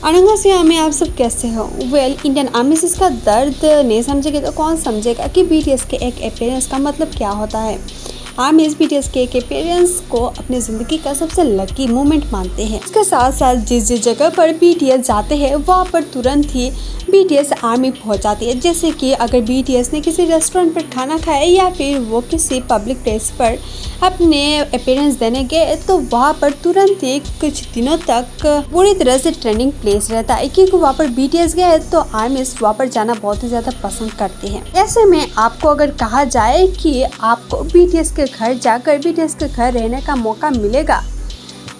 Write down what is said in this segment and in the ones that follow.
अनंगा में आप सब कैसे हो? इंडियन आर्मी से इसका दर्द नहीं समझेगा तो कौन समझेगा कि बीटीएस के एक अपीयरेंस का मतलब क्या होता है। आर्मी बीटीएस के एक अपीयरेंस को अपनी ज़िंदगी का सबसे लकी मोमेंट मानते हैं। इसके साथ साथ जिस जगह पर बीटीएस जाते हैं वहाँ पर तुरंत ही बीटीएस आर्मी पहुँच जाती है। जैसे कि अगर बीटीएस ने किसी रेस्टोरेंट पर खाना खाया या फिर वो किसी पब्लिक प्लेस पर अपने अपीयरेंस देने गए तो वहाँ पर तुरंत ही कुछ दिनों तक पूरी तरह से ट्रेंडिंग प्लेस रहता है, क्योंकि वहाँ पर बीटीएस गए तो आर्मी वहाँ पर जाना बहुत ही ज़्यादा पसंद करते हैं। ऐसे में आपको अगर कहा जाए कि आपको बीटीएस के घर जाकर बीटीएस के घर रहने का मौका मिलेगा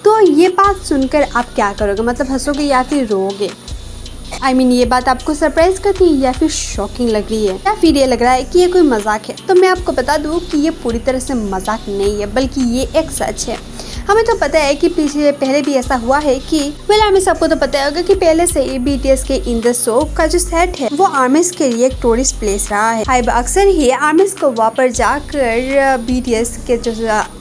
तो ये बात सुनकर आप क्या करोगे? मतलब हंसोगे या फिर रोओगे? ये बात आपको सरप्राइज करती है या फिर शॉकिंग लग रही है या फिर ये लग रहा है कि ये कोई मजाक है? तो मैं आपको बता दूं कि ये पूरी तरह से मजाक नहीं है, बल्कि ये एक सच है। हमें तो पता है कि पहले भी ऐसा हुआ है कि हमें सबको तो पता होगा कि पहले से ही बीटीएस के इन द सोप का जो सेट है वो आर्मीज के लिए एक टूरिस्ट प्लेस रहा है। अक्सर ही आर्मीज को वहाँ पर जाकर बीटीएस के जो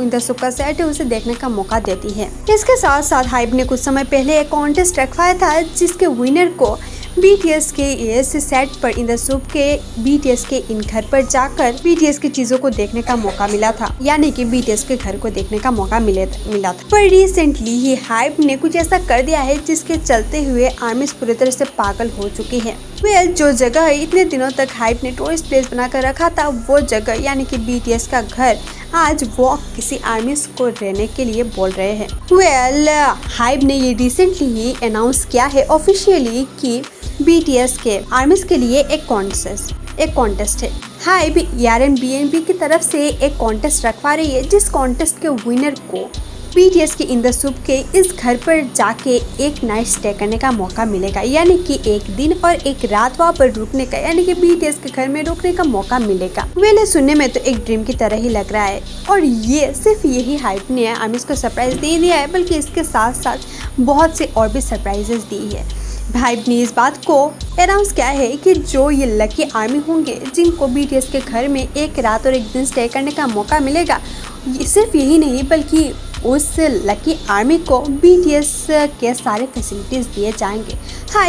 इन द सोप का सेट है उसे देखने का मौका देती है। इसके साथ साथ हाइब ने कुछ समय पहले एक कॉन्टेस्ट रखवाया था जिसके विनर को बीटीएस के इस सेट पर इन द सोप के बीटीएस के इन घर पर जाकर बीटीएस की चीजों को देखने का मौका मिला था, यानी कि बीटीएस के घर को देखने का मौका मिला था। पर रिसेंटली ही हाइब ने कुछ ऐसा कर दिया है जिसके चलते हुए आर्मी पूरी तरह से पागल हो चुकी है। जो जगह इतने दिनों तक हाइब ने टूरिस्ट प्लेस बनाकर रखा था वो जगह यानी कि बीटीएस का घर आज वो किसी आर्मी को रहने के लिए बोल रहे हैं। हाइब ने ये रिसेंटली ही अनाउंस किया है ऑफिशियली कि बीटीएस के आर्मीज के लिए एक कॉन्टेस्ट है। हाइब एयरबीएनबी की तरफ से एक कॉन्टेस्ट रखवा रही है जिस कॉन्टेस्ट के विनर को बीटीएस के इन द सोप के इस घर पर जाके एक नाइट स्टे करने का मौका मिलेगा, यानी कि एक दिन और एक रात वहाँ पर रुकने का, यानी कि बीटीएस के घर में रुकने का मौका मिलेगा। सुनने में तो एक ड्रीम की तरह ही लग रहा है और ये सिर्फ यही हाइप ने आर्मीज को सरप्राइज दे दिया है, बल्कि इसके साथ साथ बहुत से और भी सरप्राइजेस दी है। हाइब ने इस बात को अनाउंस किया है कि जो ये लकी आर्मी होंगे जिनको बीटीएस के घर में एक रात और एक दिन स्टे करने का मौका मिलेगा, सिर्फ यही नहीं बल्कि उस लकी आर्मी को बीटीएस के सारे फैसिलिटीज़ दिए जाएंगे।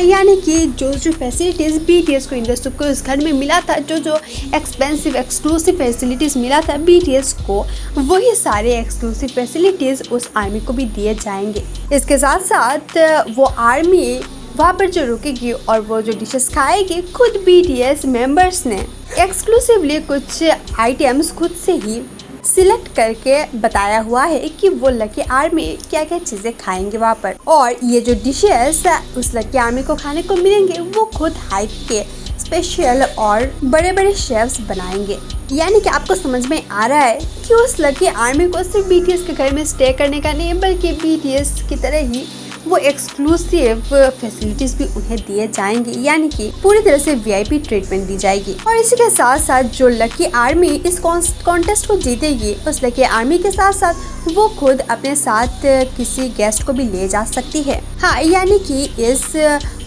यानी कि जो फैसिलिटीज़ बीटीएस को इन द सोप को उस घर में मिला था, जो एक्सपेंसिव एक्सक्लूसिव फैसिलिटीज़ मिला था बीटीएस को, वही सारे एक्सक्लूसिव फैसिलिटीज़ उस आर्मी को भी दिए जाएंगे। इसके साथ साथ वो आर्मी वहाँ पर जो रुकेगी और वो जो डिशेस खाएगी, खुद बीटीएस मेंबर्स ने एक्सक्लूसिवली कुछ आइटम्स खुद से ही सिलेक्ट करके बताया हुआ है कि वो लकी आर्मी क्या क्या चीज़ें खाएंगे वहाँ पर, और ये जो डिशेस उस लकी आर्मी को खाने को मिलेंगे वो खुद हाइब के स्पेशल और बड़े बड़े शेफ्स बनाएंगे। यानी कि आपको समझ में आ रहा है कि उस लकी आर्मी को सिर्फ बीटीएस के घर में स्टे करने का नहीं, बल्कि बीटीएस की तरह ही वो एक्सक्लूसिव फैसिलिटीज़ भी उन्हें दिए जाएंगे, यानी कि पूरी तरह से वीआईपी ट्रीटमेंट दी जाएगी। और इसी के साथ साथ जो लकी आर्मी इस कॉन्टेस्ट को जीतेगी उस लकी आर्मी के साथ साथ वो खुद अपने साथ किसी गेस्ट को भी ले जा सकती है। यानी कि इस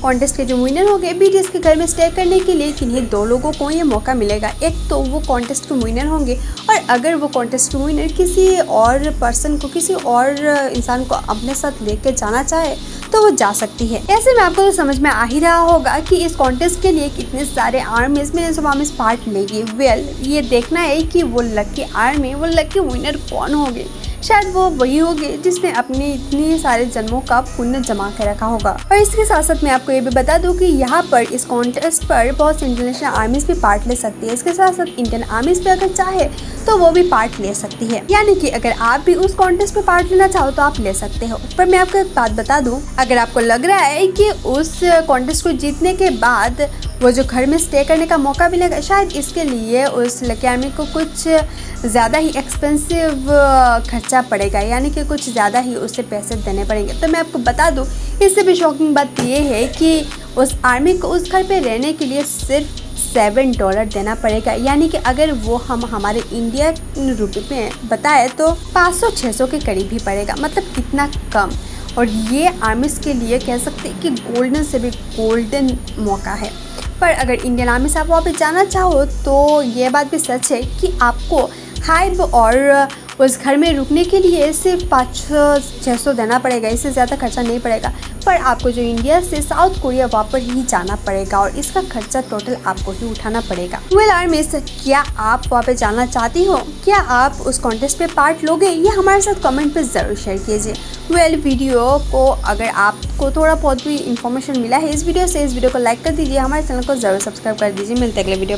कॉन्टेस्ट के जो विनर हो गए बीटीएस के घर में स्टे करने के लिए, किन्हीं दो लोगों को ये मौका मिलेगा। एक तो वो कॉन्टेस्ट के विनर होंगे, और अगर वो कॉन्टेस्ट के विनर किसी और पर्सन को, किसी और इंसान को अपने साथ लेकर जाना चाहे तो वो जा सकती है। ऐसे में आपको तो समझ में आ ही रहा होगा कि इस कॉन्टेस्ट के लिए कितने सारे आर्मीज पार्ट लेगी। ये देखना है कि वो लकी आर्मी, वो लकी विनर कौन होगी। शायद वो वही होगी जिसने अपने इतने सारे जन्मों का पुण्य जमा कर रखा होगा। और इसके साथ साथ मैं आपको ये भी बता दूं कि यहाँ पर इस कॉन्टेस्ट पर बहुत से इंटरनेशनल आर्मीज भी पार्ट ले सकती है। इसके साथ साथ इंडियन आर्मीज भी अगर चाहे तो वो भी पार्ट ले सकती है, यानी कि अगर आप भी उस कॉन्टेस्ट में पार्ट लेना चाहो तो आप ले सकते हो। पर मैं आपको एक बात बता दूं, अगर आपको लग रहा है कि उस कॉन्टेस्ट को जीतने के बाद वो जो घर में स्टे करने का मौका मिलेगा, शायद इसके लिए उस लकी आर्मी को कुछ ज़्यादा ही एक्सपेंसिव खर्चा पड़ेगा, यानी कि कुछ ज़्यादा ही उससे पैसे देने पड़ेंगे। तो मैं आपको बता दूं, इससे भी शॉकिंग बात ये है कि उस आर्मी को उस घर पे रहने के लिए सिर्फ $7 देना पड़ेगा, यानी कि अगर वो हम हमारे इंडिया रुपये में बताए तो 500-600 के करीब ही पड़ेगा, मतलब कितना कम। और ये आर्मीज के लिए कह सकते हैं कि गोल्डन से भी गोल्डन मौका है। पर अगर इंडियन आर्मी से आप वहाँ पे जाना चाहो तो ये बात भी सच है कि आपको हाइब और उस घर में रुकने के लिए सिर्फ 500-600 देना पड़ेगा, इससे ज़्यादा खर्चा नहीं पड़ेगा। पर आपको जो इंडिया से साउथ कोरिया वापस ही जाना पड़ेगा और इसका खर्चा टोटल आपको ही उठाना पड़ेगा। वेल आर्मीज, क्या आप वहाँ पे जाना चाहती हो? क्या आप उस कॉन्टेस्ट पे पार्ट लोगे? ये हमारे साथ कमेंट पे ज़रूर शेयर कीजिए। वेल वीडियो को अगर आपको थोड़ा बहुत भी इन्फॉर्मेशन मिला है इस वीडियो से, इस वीडियो को लाइक कर दीजिए, हमारे चैनल को ज़रूर सब्सक्राइब कर दीजिए। मिलते हैं अगले वीडियो पर।